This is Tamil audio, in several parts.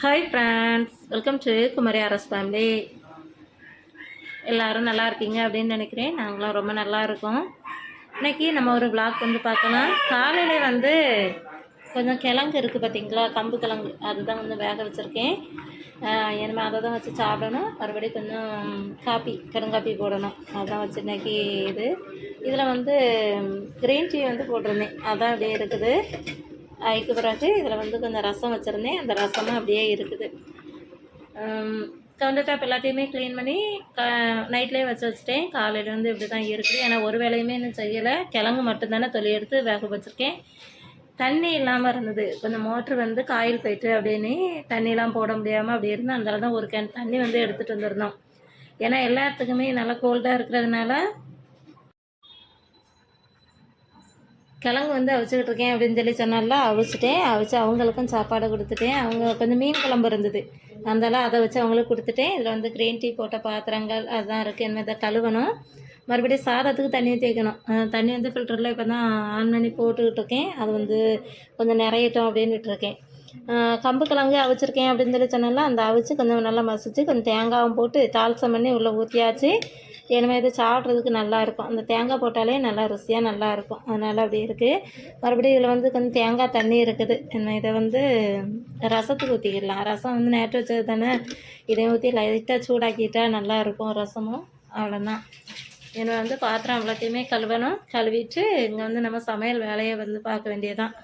Hi friends, welcome to Kumari Aras family. எல்லோரும் நல்லா இருக்கீங்க அப்படின்னு நினைக்கிறேன். நாங்களும் ரொம்ப நல்லா இருக்கோம். இன்றைக்கி நம்ம ஒரு விளாக் வந்து பார்க்கலாம். காலையில் வந்து கொஞ்சம் கிழங்கு இருக்குது பார்த்தீங்களா, கம்பு கிழங்கு, அதுதான் வந்து வேக வச்சுருக்கேன். இனிமேல் அதை தான் வச்சு சாப்பிடணும். மறுபடியும் கொஞ்சம் கடுங்காப்பி போடணும். அதுதான் வச்சு இன்றைக்கி இதில் வந்து க்ரீன் டீ வந்து போட்டிருந்தேன், அதான் அப்படியே இருக்குது. அதுக்கு பிறகு இதில் வந்து கொஞ்சம் ரசம் வச்சுருந்தேன், அந்த ரசமும் அப்படியே இருக்குது. கவுண்டர் டாப் எல்லாத்தையுமே க்ளீன் பண்ணி நைட்லேயே வச்சுட்டேன். காலையில் வந்து இப்படி தான் இருக்குது. ஏன்னா ஒரு வேலையுமே இன்னும் செய்யலை. கிழங்கு மட்டும்தானே தொலி எடுத்து வேக வச்சுருக்கேன். தண்ணி இல்லாமல் இருந்தது, கொஞ்சம் மோட்ரு வந்து காயில் போயிட்டு அப்படின்னு தண்ணியெலாம் போட முடியாமல் அப்படி இருந்தால் அந்தால தான் ஒரு கேன் தண்ணி வந்து எடுத்துகிட்டு வந்துருந்தோம். ஏன்னா எல்லாத்துக்குமே நல்லா கோல்டாக இருக்கிறதுனால கிழங்கு வந்து அவிச்சிக்கிட்டு இருக்கேன் அப்படின்னு சொல்லி சொன்னால அவிச்சிட்டேன். அவிச்சு அவங்களுக்கும் சாப்பாடு கொடுத்துட்டேன். அவங்க கொஞ்சம் மீன் குழம்பு இருந்தது, அதனால் அதை வச்சு அவங்களுக்கு கொடுத்துட்டேன். இதில் வந்து க்ரீன் டீ போட்ட பாத்திரங்கள் அதுதான் இருக்குது. என்ன இதை கழுவணும். மறுபடியும் சாதத்துக்கு தண்ணி ஊற்றி வைக்கணும். தண்ணி வந்து ஃபில்டரில் இப்போ தான் ஆன் பண்ணி போட்டுக்கிட்டு இருக்கேன். அது வந்து கொஞ்சம் நிறையட்டும் அப்படின்னு விட்டுருக்கேன். கம்பு கிழங்கு அவிச்சிருக்கேன் அப்படின்னு சொல்லி சொன்னால அந்த அவிச்சு கொஞ்சம் நல்லா மசிச்சு கொஞ்சம் தேங்காயும் போட்டு தாளிசம் பண்ணி உள்ளே ஊற்றியாச்சு. இனிமேல் இது சாப்பிட்றதுக்கு நல்லாயிருக்கும். அந்த தேங்காய் போட்டாலே நல்லா ருசியாக நல்லாயிருக்கும். அதனால் அப்படி இருக்குது. மறுபடியும் இதில் வந்து கொஞ்சம் தேங்காய் தண்ணி இருக்குது. என்ன இதை வந்து ரசத்துக்கு ஊற்றிக்கிடலாம். ரசம் வந்து நேற்று வச்சது தானே, இதையும் ஊற்றி லைட்டாக சூடாக்கிட்டால் நல்லாயிருக்கும் ரசமும். அவ்வளோதான். என்னை வந்து பாத்திரம் எல்லாத்தையுமே கழுவணும். கழுவிட்டு இங்கே வந்து நம்ம சமையல் வேலையை வந்து பார்க்க வேண்டியதான்.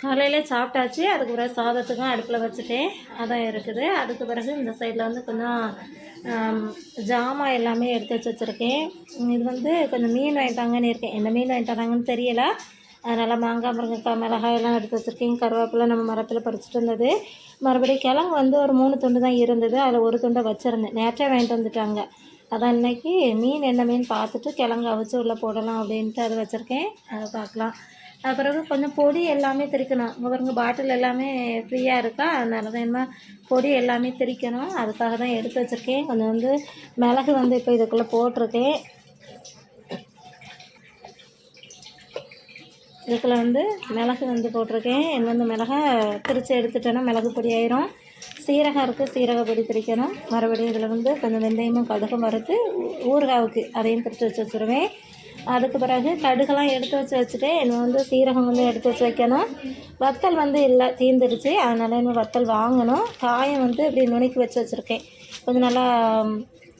காலையில் சாப்பிட்டாச்சு. அதுக்கு பிறகு சாதத்துக்கும் அடுப்பில் வச்சுட்டேன், அதான் இருக்குது. அதுக்கு பிறகு இந்த சைடில் வந்து கொஞ்சம் ஜாமான் எல்லாமே எடுத்து வச்சுருக்கேன். இது வந்து கொஞ்சம் மீன் வாங்கிட்டாங்கன்னு இருக்கேன். என்ன மீன் வாங்கிட்டாங்கன்னு தெரியலை. அதனால் மாங்காய், முருங்கைக்காய், மிளகாய் எல்லாம் எடுத்து வச்சுருக்கேன். கருவேப்பிலை நம்ம மரத்தில் பறிச்சுட்டு இருந்தது. மறுபடியும் கிழங்கு வந்து ஒரு 3 துண்டு தான் இருந்தது. அதில் ஒரு துண்டை வச்சுருந்தேன், நேற்றே வாங்கிட்டு வந்துட்டாங்க. அதான் இன்றைக்கி மீன் என்ன மீன் பார்த்துட்டு கிழங்கு அவிச்சு உள்ளே போடலாம் அப்படின்ட்டு அதை வச்சுருக்கேன். அதை பார்க்கலாம். அது பிறகு கொஞ்சம் பொடி எல்லாமே திரிக்கணும். இங்கே பாருங்க, பாட்டில் எல்லாமே ஃப்ரீயாக இருக்கா, அதனால தான் என்ன பொடி எல்லாமே திரிக்கணும். அதுக்காக தான் எடுத்து வச்சுருக்கேன். கொஞ்சம் வந்து மிளகு வந்து இப்போ இதுக்குள்ளே போட்டிருக்கேன். இதுக்குள்ளே வந்து மிளகு வந்து போட்டிருக்கேன். என்ன வந்து மிளகா திரித்து எடுத்துட்டேன்னா மிளகு பொடி ஆயிரும். சீரகம் இருக்குது, சீரக பொடி திரிக்கணும். மறுபடியும் இதில் வந்து கொஞ்சம் வெந்தயமும் கடுகும் வறுத்து ஊறுகாவுக்கு அதையும் திரித்து வச்சுருவேன். அதுக்கு பிறகு கடுகெல்லாம் எடுத்து வச்சுட்டு இன்னும் வந்து சீரகம் வந்து எடுத்து வச்சு வைக்கணும். வத்தல் வந்து இல்லை, தீர்ந்துடுச்சு. அதனால் இன்னும் வத்தல் வாங்கணும். காயம் வந்து இப்படி நுணுக்கி வச்சுருக்கேன். கொஞ்சம் நல்லா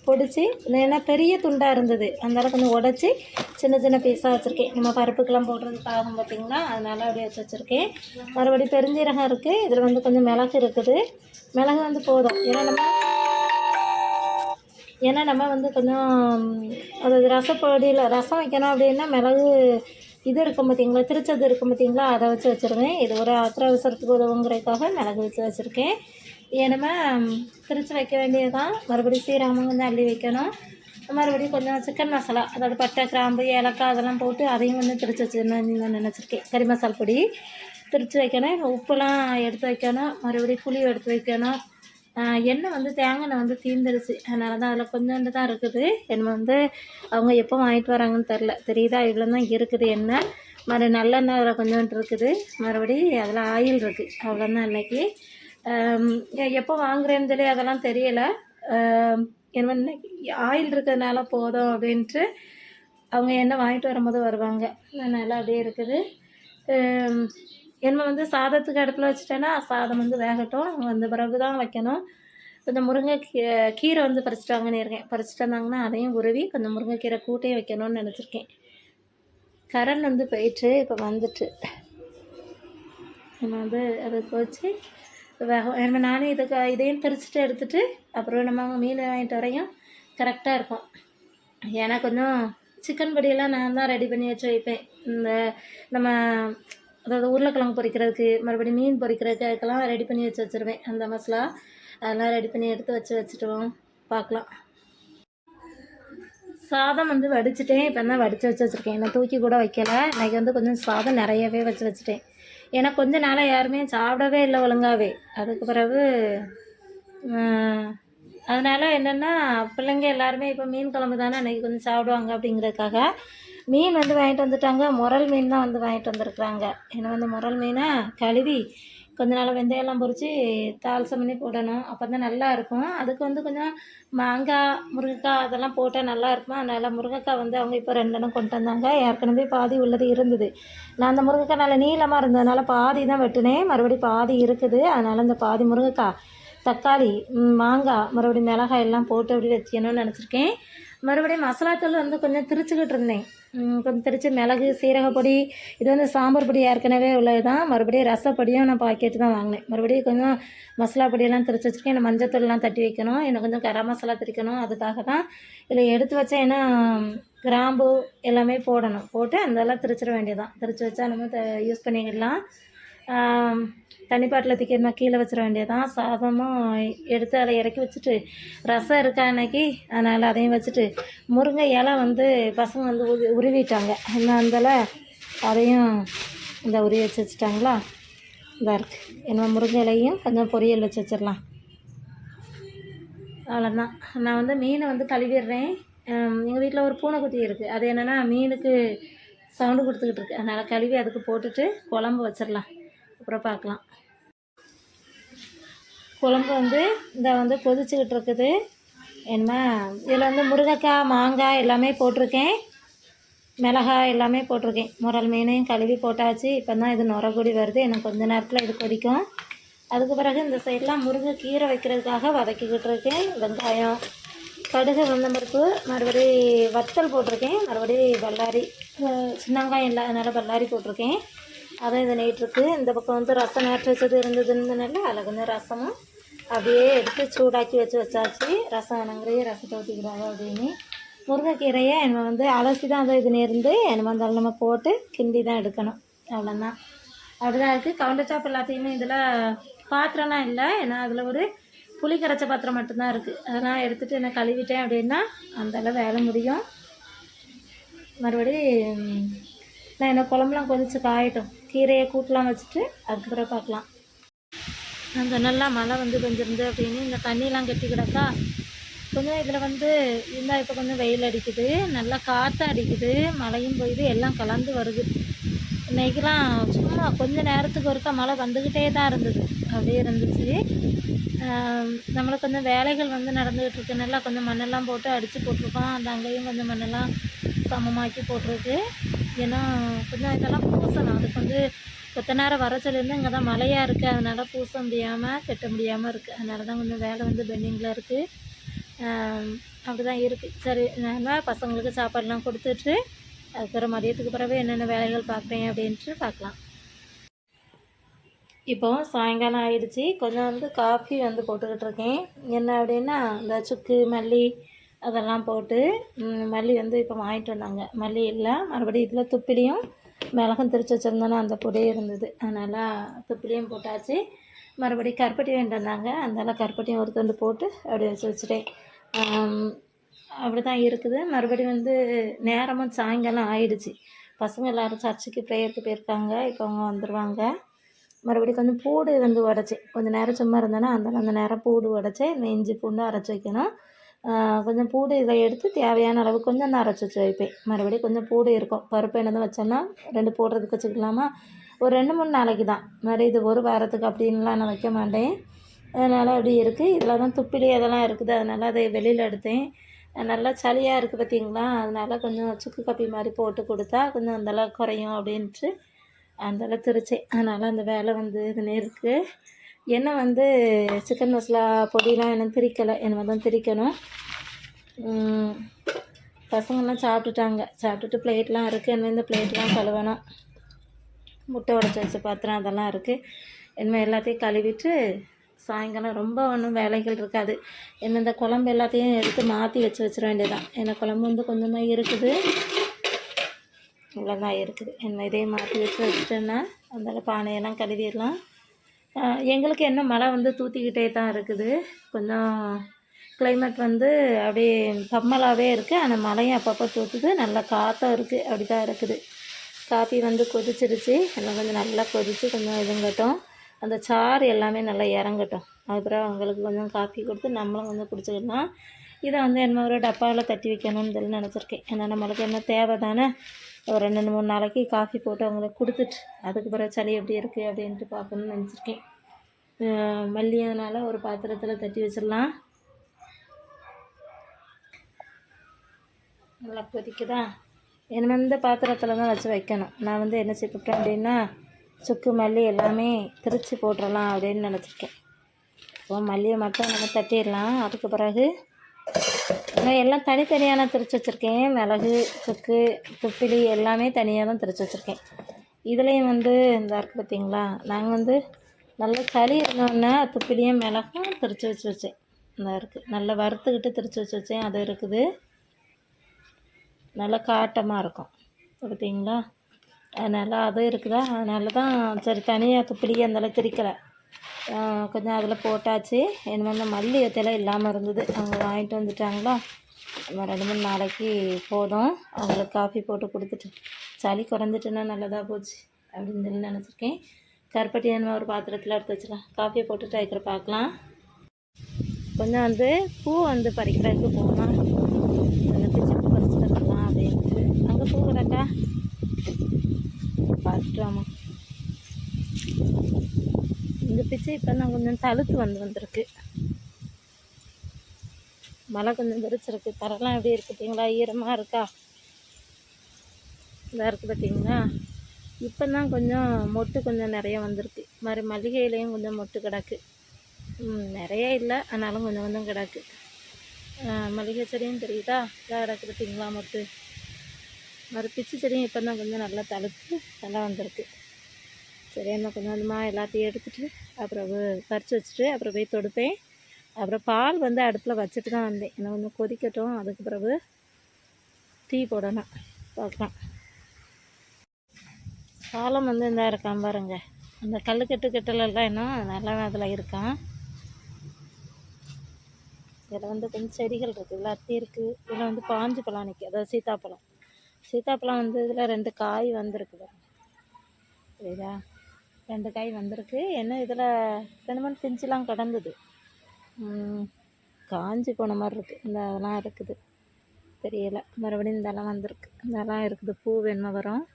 பொடிச்சு, ஏன்னா பெரிய துண்டாக இருந்தது, அதனால் கொஞ்சம் உடச்சி சின்ன சின்ன பீஸாக வச்சுருக்கேன். நம்ம பருப்புக்கெல்லாம் போடுறதுக்கு ஆகும் பார்த்திங்களா, அதனால் அப்படியே வச்சுருக்கேன். மறுபடியும் பெருஞ்சீரகம் இருக்குது. இதில் வந்து கொஞ்சம் மிளகு இருக்குது. மிளகு வந்து போதும். ஏன்னா நம்ம வந்து கொஞ்சம் அதாவது ரசப்பொடியில் ரசம் வைக்கணும் அப்படின்னா மிளகு இது இருக்கும் பார்த்திங்களா, திரிச்சது இருக்கும் பார்த்திங்களா, அதை வச்சு வச்சுருவேன். இது ஒரு அவசரத்துக்கு உதவுங்கிறதுக்காக மிளகு வச்சு வச்சுருக்கேன். ஏன்னா திரிச்சு வைக்க வேண்டியதுதான். மறுபடியும் சீரகமும் கொஞ்சம் அள்ளி வைக்கணும். மறுபடியும் கொஞ்சம் சிக்கன் மசாலா, அதாவது பட்டை, கிராம்பு, ஏலக்காய் அதெல்லாம் போட்டு அதையும் வந்து திரிச்சு வச்சுருந்தேன் நினச்சிருக்கேன். கறி மசால் பொடி திரிச்சு வைக்கணும். உப்புலாம் எடுத்து வைக்கணும். மறுபடியும் புளி எடுத்து வைக்கணும். எண்ணெய் வந்து தேங்காய் எண்ணெய் வந்து தீர்ந்துருச்சு, அதனால தான் அதில் கொஞ்சோண்டு தான் இருக்குது. எண்ணெய் வந்து அவங்க எப்போ வாங்கிட்டு வராங்கன்னு தெரியுதா, இவ்வளோ தான் இருக்குது எண்ணெய். நல்லெண்ணெய் அதில் கொஞ்சோண்டு இருக்குது. மறுபடியும் அதில் ஆயில் இருக்குது, அவ்வளோதான். இன்றைக்கி எப்போ வாங்குறேன்னு சொல்லி அதெல்லாம் தெரியலை. என்ன இன்னைக்கு ஆயில் இருக்கிறதுனால போதும் அப்படின்ட்டு அவங்க எண்ணெய் வாங்கிட்டு வரும்போது வருவாங்க. அதனால் அப்படியே இருக்குது. எண்ணெய் வந்து சாதத்துக்கு அடுப்பில் வச்சுட்டேன்னா சாதம் வந்து வேகட்டும். வந்த பிறகு தான் வைக்கணும். கொஞ்சம் கீரை வந்து பறிச்சிட்டு வாங்கன்னு இருக்கேன். பறிச்சிட்டு வந்தாங்கன்னா அதையும் உருவி கொஞ்சம் முருங்கைக்கீரை கூட்டையும் வைக்கணும்னு நினச்சிருக்கேன். கரண்ட் வந்து போயிட்டு இப்போ வந்துட்டு நம்ம வந்து அதை வச்சு வேகம். நானே இதையும் பறிச்சுட்டு எடுத்துகிட்டு அப்புறம் நம்ம மீன் வாங்கிட்டு வரையும் கரெக்டாக இருக்கும். ஏன்னா கொஞ்சம் சிக்கன் பொடியெல்லாம் நான் தான் ரெடி பண்ணி வச்சு வைப்பேன். இந்த நம்ம அதாவது உருளைக்கிழங்கு பொரிக்கிறதுக்கு, மறுபடியும் மீன் பொரிக்கிறதுக்கு, அதுக்கெல்லாம் ரெடி பண்ணி வச்சுருவேன். அந்த மசாலா அதெல்லாம் ரெடி பண்ணி எடுத்து வச்சுட்டுவோம். பார்க்கலாம். சாதம் வந்து வடிச்சிட்டேன். இப்போ தான் வடித்து வச்சுருக்கேன். நான் தூக்கி கூட வைக்கலை. இன்றைக்கி வந்து கொஞ்சம் சாதம் நிறையவே வச்சுட்டேன். ஏன்னா கொஞ்ச நாளாக யாருமே சாப்பிடவே இல்லை ஒழுங்காகவே. அதுக்கு பிறகு அதனால் என்னென்னா பிள்ளைங்க எல்லாருமே இப்போ மீன் குழம்பு தானே அன்றைக்கி கொஞ்சம் சாப்பிடுவாங்க அப்படிங்கிறதுக்காக மீன் வந்து வாங்கிட்டு வந்துட்டாங்க. முரல் மீன் தான் வந்து வாங்கிட்டு வந்திருக்குறாங்க. ஏன்னா வந்து முரல் மீனை கழுவி கொஞ்ச நாள் வெந்தயம்லாம் பொரித்து தாளிசம் பண்ணி போடணும். அப்போ தான் நல்லாயிருக்கும். அதுக்கு வந்து கொஞ்சம் மாங்காய், முருங்கைக்காய் அதெல்லாம் போட்டால் நல்லா இருக்குமா. அதனால் முருங்கைக்காய் வந்து அவங்க இப்போ 2 எண்ணம் கொண்டு வந்தாங்க. ஏற்கனவே பாதி உள்ளது இருந்தது. நான் அந்த முருங்கைக்காய் நல்லா நீளமாக இருந்ததுனால பாதி தான் வெட்டினேன். மறுபடியும் பாதி இருக்குது. அதனால் அந்த பாதி முருங்கைக்காய், தக்காளி, மாங்காய், மறுபடியும் மிளகாய் எல்லாம் போட்டு அப்படி வைக்கணும்னு நினச்சிருக்கேன். மறுபடியும் மசாலாத்தூள் வந்து கொஞ்சம் திரிச்சுக்கிட்டு இருந்தேன். கொஞ்சம் திரித்து மிளகு, சீரகப்பொடி, இது வந்து சாம்பார் பொடி ஏற்கனவே உள்ளது தான். மறுபடியும் ரசப்பொடியும் நான் பாக்கெட்டு தான் வாங்கினேன். மறுபடியும் கொஞ்சம் மசாலா பொடியெல்லாம் திரிச்சு வச்சுருக்கேன். எனக்கு மஞ்சத்தூள்லாம் தட்டி வைக்கணும். எனக்கு கொஞ்சம் கரம் மசாலா திரிக்கணும். அதுக்காக தான் இதில் எடுத்து வச்சேன். ஏன்னா கிராம்பு எல்லாமே போடணும். போட்டு அதெல்லாம் திரிச்சிட வேண்டியதான். திரிச்சு வச்சா நம்ம யூஸ் பண்ணிக்கிடலாம். தண்ணி பாட்டில் திக்கிறமா கீழே வச்சிட வேண்டியதான். சாதமும் எடுத்து அதை இறக்கி வச்சுட்டு ரசம் இருக்கா அன்னைக்கு, அதனால் அதையும் வச்சுட்டு முருங்கை இலை வந்து பசங்க வந்து உருவிட்டாங்க. இன்னும் அந்தல அதையும் இந்த உருவி வச்சுட்டாங்களா, இதாக இருக்குது. என்ன முருங்கை இலையும் கொஞ்சம் பொரியல் வச்சு வச்சிடலாம். அவ்வளோதான். நான் வந்து மீனை வந்து கழுவிடுறேன். எங்கள் வீட்டில் ஒரு பூனைக்குட்டி இருக்குது. அது என்னென்னா மீனுக்கு சவுண்டு கொடுத்துக்கிட்டு இருக்குது. அதனால் கழுவி அதுக்கு போட்டுட்டு குழம்பு வச்சிடலாம். அப்புறம் பார்க்கலாம். குழம்பு வந்து இந்த வந்து கொதிச்சுக்கிட்டு இருக்குது. என்ன இதில் வந்து முருங்கைக்காய், மாங்காய் எல்லாமே போட்டிருக்கேன். மிளகாய் எல்லாமே போட்டிருக்கேன். முரல் மீனையும் கழுவி போட்டாச்சு. இப்போ தான் இது நுரகுடி வருது. எனக்கு கொஞ்ச நேரத்தில் இது கொதிக்கும். அதுக்கு பிறகு இந்த சைடெலாம் முருங்கை கீரை வைக்கிறதுக்காக வதக்கிக்கிட்டு இருக்கேன். வெங்காயம், கடுகு, உளுந்தம்பருப்பு, மறுபடி வத்தல் போட்டிருக்கேன். மறுபடி பல்லாரி, சின்ன வெங்காயம் இல்லை அதனால் பல்லாரி போட்டிருக்கேன். அதான் இது நீட்டிருக்கு. இந்த பக்கம் வந்து ரசம் நேற்று வச்சது இருந்ததுனால அதில் கொஞ்சம் ரசமும் அப்படியே எடுத்து சூடாக்கி வச்சாச்சு. ரசம் வேணுங்கிறையே ரசத்தை ஊற்றிக்கிடாங்க அப்படின்னு. முருங்கைக்கீரையை நம்ம வந்து அலசி தான் அதை இது நேர்ந்து என்னமோ இருந்தாலும் நம்ம போட்டு கிண்டி தான் எடுக்கணும். அவ்வளோதான். அப்படி தான் இருக்குது. கவுண்டர் டாப் எல்லாத்தையுமே இதில் பாத்திரம்லாம் இல்லை. ஏன்னா அதில் ஒரு புளி கரைச்ச பாத்திரம் மட்டும்தான் இருக்குது. அதெல்லாம் எடுத்துகிட்டு என்ன கழுவிட்டேன் அப்படின்னா அந்தளவு வேலை முடியும். மறுபடி நான் என்ன குழம்புலாம் கொதித்து காயட்டும். கீரையை கூட்டலாம் வச்சுட்டு அதுக்கப்புறம் பார்க்கலாம். அந்த நல்லா மழை வந்து கொஞ்சிருந்து அப்படின்னு இந்த தண்ணியெலாம் கெட்டி கிடக்கா. கொஞ்சம் இதில் வந்து இருந்தால் இப்போ கொஞ்சம் வெயில் அடிக்குது, நல்லா காற்று அடிக்குது, மழையும் போயிது, எல்லாம் கலந்து வருது. இன்றைக்கெலாம் சும்மா கொஞ்சம் நேரத்துக்கு ஒருக்கா மழை வந்துக்கிட்டே தான் இருந்தது. அப்படியே இருந்துச்சு. நம்மளுக்கு கொஞ்சம் வேலைகள் வந்து நடந்துக்கிட்டு இருக்கு. நல்லா கொஞ்சம் மண்ணெல்லாம் போட்டு அடித்து போட்டிருக்கோம். அந்த அங்கேயும் கொஞ்சம் மண்ணெல்லாம் சமமாக்கி போட்டிருக்கு. ஏன்னா கொஞ்சம் இதெல்லாம் பூசணும். அதுக்கு வந்து கொத்த நேரம் வர சொல்லியிருந்து இங்கே தான் மழையாக இருக்குது. அதனால் பூச முடியாமல் கட்ட முடியாமல் இருக்குது. அதனால தான் கொஞ்சம் வேலை வந்து பெண்டிங்கில் இருக்குது. அப்படி தான் இருக்குது. சரி, நான் பசங்களுக்கு சாப்பாடெலாம் கொடுத்துட்டு அதுக்கப்புறம் மதியத்துக்கு பிறகு என்னென்ன வேலைகள் பார்க்குறேன் அப்படின்ட்டு பார்க்கலாம். இப்போது சாயங்காலம் ஆகிடுச்சி. கொஞ்சம் வந்து காஃபி வந்து போட்டுக்கிட்டு இருக்கேன். என்ன அப்படின்னா இந்த சுக்கு, மல்லி அதெல்லாம் போட்டு மல்லி வந்து இப்போ வாங்கிட்டு வந்தாங்க. மல்லி இல்லை, மறுபடியும் இதில் துப்பிலியும் மிளகும் திரிச்சு வச்சுருந்தோன்னா அந்த பொடியே இருந்தது. அதனால் துப்பிலியும் போட்டாச்சு. மறுபடியும் கருப்பட்டி வாங்கிட்டு வந்தாங்க. அதனால் கருப்பட்டியும் ஒரு துண்டு போட்டு அப்படி வச்சுட்டேன். அப்படி தான் இருக்குது. மறுபடியும் வந்து நேரமும் சாயங்காலம் ஆயிடுச்சு. பசங்க எல்லோரும் சர்ச்சுக்கு ப்ரேயருக்கு போயிருக்காங்க. இப்போ அவங்க வந்துடுவாங்க. மறுபடியும் கொஞ்சம் பூடு வந்து உடச்சேன். கொஞ்சம் நேரம் சும்மா இருந்தேன்னா அந்த நேரம் பூடு உடச்சேன். இந்த இஞ்சி பூண்டு அரைச்சி வைக்கணும். கொஞ்சம் பூடு இதில் எடுத்து தேவையான அளவு கொஞ்சம் தான் அரைச்சி வச்சு வைப்பேன். மறுபடியும் கொஞ்சம் பூடு இருக்கும். பருப்பு என்னதான் வச்சோன்னா 2 போடுறதுக்கு வச்சுக்கலாமா. ஒரு 2-3 நாளைக்கு தான். மாதிரி இது ஒரு வாரத்துக்கு அப்படின்லாம் நான் வைக்க மாட்டேன். அதனால் அப்படி இருக்குது. இதில் தான் துப்பிலி அதெல்லாம் இருக்குது. அதனால் அதை வெளியில் எடுத்தேன். நல்லா சளியாக இருக்குது பார்த்திங்களா. அதனால் கொஞ்சம் சுக்கு காப்பி மாதிரி போட்டு கொடுத்தா கொஞ்சம் அந்தளவு குறையும் அப்படின்ட்டு அந்தளவு திரிச்சேன். அதனால் அந்த வேலை வந்து இதுன்னு இருக்குது. எண்ணெய் வந்து சிக்கன் மசாலா பொடியெலாம் என்ன திரிக்கலை. என்ன தான் திரிக்கணும். பசங்கள்லாம் சாப்பிட்டுட்டாங்க. சாப்பிட்டுட்டு பிளேட்லாம் இருக்குது. என்ன இந்த பிளேட்லாம் கழுவணும். முட்டை உடச்சி வச்ச பாத்திரம் அதெல்லாம் இருக்குது. என்ன எல்லாத்தையும் கழுவிட்டு சாயங்காலம் ரொம்ப ஒன்றும் வேலைகள் இருக்காது. என்ன இந்த குழம்பு எல்லாத்தையும் எடுத்து மாற்றி வச்சிட வேண்டியதான். ஏன்னா குழம்பு வந்து கொஞ்சம் தான் இருக்குது, இவ்வளோதான் இருக்குது. என்ன இதையும் மாற்றி வச்சுட்டேன்னா அதனால் பானையெல்லாம் கழுவிடலாம். எங்களுக்கு என்ன மழை வந்து தூற்றிக்கிட்டே தான் இருக்குது. கொஞ்சம் கிளைமேட் வந்து அப்படியே கம்மலாகவே இருக்குது. ஆனால் மழையும் அப்பப்போ தூற்றுது, நல்லா காற்றும் இருக்குது. அப்படி தான் இருக்குது. காஃபி வந்து கொதிச்சிருச்சு. எல்லாம் கொஞ்சம் நல்லா கொதித்து கொஞ்சம் இதுங்கட்டும், அந்த சாறு எல்லாமே நல்லா இறங்கட்டும். அதுக்கப்புறம் அவங்களுக்கு கொஞ்சம் காஃபி கொடுத்து நம்மளும் கொஞ்சம் குடிச்சிக்கலாம். இதை வந்து என்ன ஒரு டப்பாவில் தட்டி வைக்கணும்னு சொல்லி நினச்சிருக்கேன். ஏன்னா நம்மளுக்கு என்ன தேவை தானே. ஒரு 2-3 நாளைக்கு காஃபி போட்டு அவங்களுக்கு கொடுத்துட்டு அதுக்கு பிறகு சளி எப்படி இருக்குது அப்படின்ட்டு பார்க்கணுன்னு நினச்சிருக்கேன். மல்லியதுனால ஒரு பாத்திரத்தில் தட்டி வச்சிடலாம். நல்லா கொதிக்குதா. என்ன இந்த பாத்திரத்தில் தான் வச்சு வைக்கணும். நான் வந்து என்ன செய்யப்பட்டேன் அப்படின்னா சுக்கு மல்லி எல்லாமே திரிச்சு போட்டுடலாம் அப்படின்னு நினச்சிருக்கேன். இப்போ மல்லியை மட்டும் நம்ம தட்டிடலாம். அதுக்கு பிறகு நான் எல்லாம் தனித்தனியான திரிச்சு வச்சுருக்கேன். மிளகு, சுக்கு, துப்பிலி எல்லாமே தனியாக தான் திரிச்சு வச்சுருக்கேன். இதுலேயும் வந்து இந்த இருக்குது பார்த்திங்களா, நாங்கள் வந்து நல்லா சளி இருந்தோடனே துப்பிலியும் மிளகும் திரிச்சு வச்சேன். இந்த இருக்குது நல்லா வறுத்துக்கிட்டு திரிச்சு வச்சேன். அது இருக்குது நல்லா காட்டமாக இருக்கும் பார்த்திங்களா. அதனால் அது இருக்குதா, அதனால தான் சரி தனியாக துப்பிலியே அந்தளவு திரிக்கலை. கொஞ்சம் அதில் போட்டாச்சு. என்ன வந்து மல்லி வத்தையெல்லாம் இல்லாமல் இருந்தது, அவங்க வாங்கிட்டு வந்துட்டாங்களா. நம்ம 2-3 நாளைக்கு போதும். அவங்களுக்கு காஃபி போட்டு கொடுத்துட்டு சளி குறைஞ்சிட்டுன்னா நல்லதாக போச்சு அப்படின்னு சொல்லி நினச்சிருக்கேன். கருப்பட்டி என்ன ஒரு பாத்திரத்தில் எடுத்து வச்சிடலாம். காஃபியை போட்டுட்டு வைக்கிற பார்க்கலாம். கொஞ்சம் வந்து பூ வந்து பறிக்கிறதுக்கு போகலாம். அந்த பிச்சு பூ பறிச்சுட்டு வரலாம் அப்படின்ட்டு. அங்கே பூ கிடக்கா பார்த்துட்டோமா. இந்த பிச்சை இப்போ நான் கொஞ்சம் தழுத்து வந்திருக்கு. மழை கொஞ்சம் விரிச்சிருக்கு. தரெல்லாம் எப்படி இருக்குது பார்த்தீங்களா, ஈரமாக இருக்கா. இதாக இருக்குது பார்த்தீங்களா. இப்போ தான் கொஞ்சம் மொட்டு கொஞ்சம் நிறைய வந்திருக்கு. மாதிரி மல்லிகையிலையும் கொஞ்சம் மொட்டு கிடக்கு. நிறைய இல்லை, ஆனாலும் கொஞ்சம் கொஞ்சம் கிடக்கு. மல்லிகை செடியும் தெரியுதா, இதாக கிடக்கு பார்த்தீங்களா மொட்டு. மாதிரி பிச்சு செடியும் இப்போ தான் கொஞ்சம் நல்லா தழுத்து நல்லா வந்திருக்கு. சரி, என்ன கொஞ்சம் கொஞ்சமாக எல்லாத்தையும் எடுத்துகிட்டு அப்புறம் பறித்து வச்சுட்டு அப்புறம் போய் தொடுப்பேன். அப்புறம் பால் வந்து அடுப்பில் வச்சுட்டு தான் வந்தேன். இன்னும் கொஞ்சம் கொதிக்கட்டும். அதுக்கு பிறகு டீ போடணும், பார்க்கலாம். சாலம் வந்து இந்த இருக்கான் பாருங்க. அந்த கட்டுலெல்லாம் இன்னும் நல்லா அதில் இருக்கான். இதில் வந்து கொஞ்சம் செடிகள் இருக்குது. இதில் அத்தி இருக்குது. இதில் வந்து பாஞ்சு பழம் நிற்கும், அதாவது சீத்தாப்பழம். சீத்தாப்பழம் வந்து இதில் 2 காய் வந்திருக்குது. சரிதா, 2 காய் வந்திருக்கு. என்ன இதில் 2-3 பிஞ்சுலாம் கிடந்தது, காஞ்சி போன மாதிரி இருக்குது. இந்த அதெல்லாம் இருக்குது தெரியலை. மறுபடியும் இதெல்லாம் வந்திருக்கு. இதெல்லாம் இருக்குது. பூ வேணுமா வரும்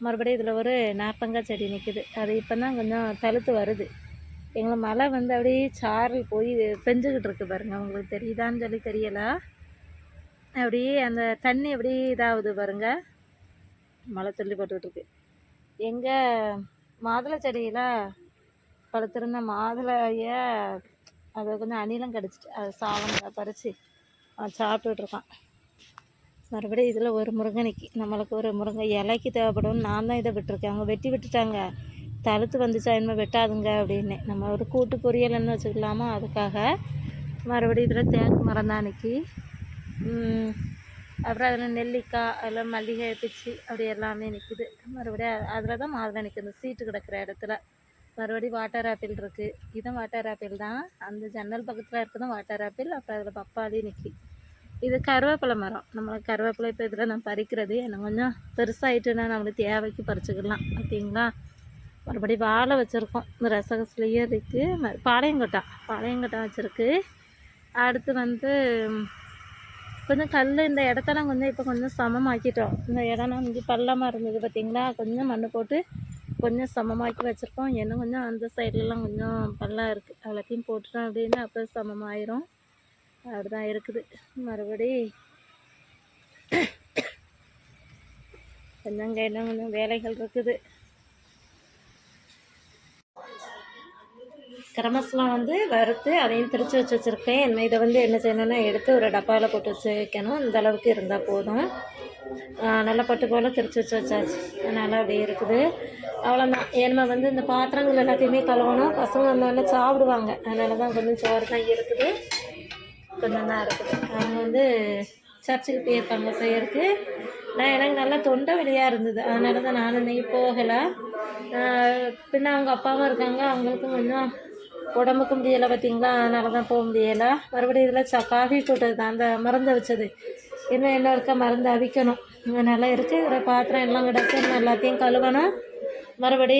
மறுபடியும் இதில் ஒரு நார்த்தங்காய் செடி நிற்குது. அது இப்போ தான் கொஞ்சம் தழுத்து வருது. எங்களை மழை வந்து அப்படியே சாரல் போய் பெஞ்சுக்கிட்டு இருக்குது பாருங்கள். உங்களுக்கு தெரியுதான்னு சொல்லி தெரியலை. அப்படியே அந்த தண்ணி அப்படியே இதாகுது பாருங்கள். மழை துள்ளி போட்டுக்கிட்டு இருக்கு. எங்கள் மாதுளை செடியில் பழுத்திருந்த மாதுளையை அதை கொஞ்சம் அணிலம் கடிச்சிட்டு அது சாலம் பறித்து சாப்பிட்டுட்ருக்கான். மறுபடியும் இதில் ஒரு முருங்கனைக்கு நம்மளுக்கு ஒரு முருங்கை இலைக்கு தேவைப்படும். நான் தான் இதை விட்டுருக்கேன். அவங்க வெட்டி விட்டுட்டாங்க. தழுத்து வந்துச்சா இனிமேல் வெட்டாதுங்க அப்படின்னு. நம்ம ஒரு கூட்டு பொரியல்னு வச்சுக்கலாமா, அதுக்காக. மறுபடியும் இதில் தேக்கு மரம் தான் அன்றைக்கி. அப்புறம் அதில் நெல்லிக்காய், அதில் மல்லிகை பிச்சு அப்படி எல்லாமே நிற்குது. மறுபடியும் அதில் தான் மாதுளை நிற்குது, சீட்டு கிடக்கிற இடத்துல. மறுபடியும் வாட்டர் ஆப்பிள் இருக்குது. இதுவும் வாட்டர் ஆப்பிள் தான். அந்த ஜன்னல் பக்கத்தில் இருக்குதும் வாட்டர் ஆப்பிள். அப்புறம் அதில் பப்பாளி நிற்கி. இது கருவேப்பிலை மரம். நம்மளுக்கு கருவேப்பிலை இப்போ இதில் நான் பறிக்கிறது எனக்கு கொஞ்சம் பெருசாகிட்டுன்னா நம்மளுக்கு தேவைக்கு பறிச்சுக்கலாம் பார்த்தீங்களா. மறுபடியும் வாழை வச்சுருக்கோம். இந்த ரசகசிலேயே இருக்குது. பாளையங்கொட்டை வச்சுருக்கு. அடுத்து வந்து கொஞ்சம் கல், இந்த இடத்தெல்லாம் கொஞ்சம் இப்போ கொஞ்சம் சமமாக்கிட்டோம். இந்த இடம்னா இங்கே பள்ளமாக இருந்தது பார்த்திங்களா, கொஞ்சம் மண் போட்டு கொஞ்சம் சமமாக்கி வச்சுருக்கோம். இன்னும் கொஞ்சம் அந்த சைட்லலாம் கொஞ்சம் பள்ளம் இருக்குது. எல்லாத்தையும் போட்டுட்டோம் அப்படின்னா அப்போ சமமாயிரும். அப்படி தான் இருக்குது. மறுபடி கொஞ்சம் இன்னும் கொஞ்சம் வேலைகள் இருக்குது. கிரமஸ்லாம் வந்து வறுத்து அதையும் திரித்து வச்சுருக்கேன். இனிமேல் இதை வந்து என்ன செய்யணும்னா எடுத்து ஒரு டப்பாவில் போட்டு வச்சு வைக்கணும். இந்த அளவுக்கு இருந்தால் போதும். நல்லா பட்டு போல் திரித்து வச்சாச்சு. அதனால் அப்படியே இருக்குது. அவ்வளோதான். ஏன்னா வந்து இந்த பாத்திரங்கள் எல்லாத்தையுமே கழுவணும். பசங்க வந்தோடனே சாப்பிடுவாங்க. அதனால தான் கொஞ்சம் சோறு தான் இருக்குது, கொஞ்சம் தான் இருக்குது. அவங்க வந்து சர்ச்சுக்கு போயிருக்காங்க ப்ரேயருக்கு. எனக்கு நல்லா தொண்டை வலியாக இருந்தது. அதனால தான் நானும் இன்னைக்கு போகலை. பின்ன அவங்க அப்பாவும் இருக்காங்க, அவங்களுக்கும் கொஞ்சம் உடம்புக்கு முடியலை பார்த்திங்களா, அதனால தான் போக முடியலை. மறுபடியும் இதில் காஃபி போட்டது தான் அந்த மருந்து வச்சது. இன்னும் என்ன இருக்கா, மருந்து அவிக்கணும். நல்லா இருக்குது. இதில் பாத்திரம் எல்லாம் கிடக்கு, எல்லாத்தையும் கழுவணும். மறுபடி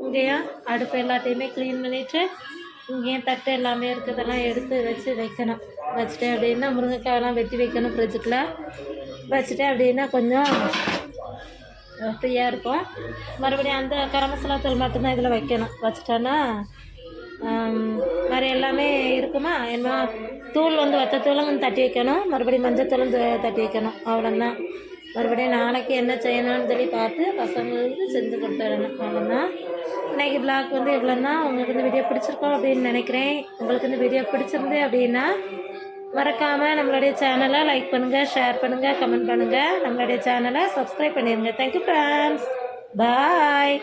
இங்கேயும் அடுப்பு எல்லாத்தையுமே க்ளீன் பண்ணிவிட்டு இங்கேயும் தட்டு எல்லாமே இருக்கிறதெல்லாம் எடுத்து வச்சு வைக்கணும். வச்சுட்டேன் அப்படின்னா முருங்கைக்காயெல்லாம் வெட்டி வைக்கணும் ஃப்ரிட்ஜுக்குள்ளே. வச்சுட்டேன் அப்படின்னா கொஞ்சம் ஃப்ரீயாக இருக்கும். மறுபடியும் அந்த கரம் மசாலா தூள் மட்டும்தான் இதில் வைக்கணும். வச்சுட்டோன்னா வேறு எல்லாமே இருக்குமா, என்ன தூள் வந்து வத்தத்தூளும் தட்டி வைக்கணும், மறுபடியும் மஞ்சத்தூளும் தட்டி வைக்கணும். அவ்வளோதான். மறுபடியும் நாளைக்கு என்ன செய்யணும்னு சொல்லி பார்த்து பசங்களுக்கு செஞ்சு கொடுத்துடணும். அவ்வளோதான். இன்றைக்கி விளாக் வந்து இவ்வளோதான். உங்களுக்கு இந்த வீடியோ பிடிச்சிருக்கோம் அப்படின்னு நினைக்கிறேன். உங்களுக்கு இந்த வீடியோ பிடிச்சிருந்து அப்படின்னா மறக்காமல் நம்மளுடைய சேனலை லைக் பண்ணுங்கள், ஷேர் பண்ணுங்கள், கமெண்ட் பண்ணுங்கள். நம்மளுடைய சேனலை சப்ஸ்கிரைப் பண்ணிடுங்க. Thank you friends. பாய்.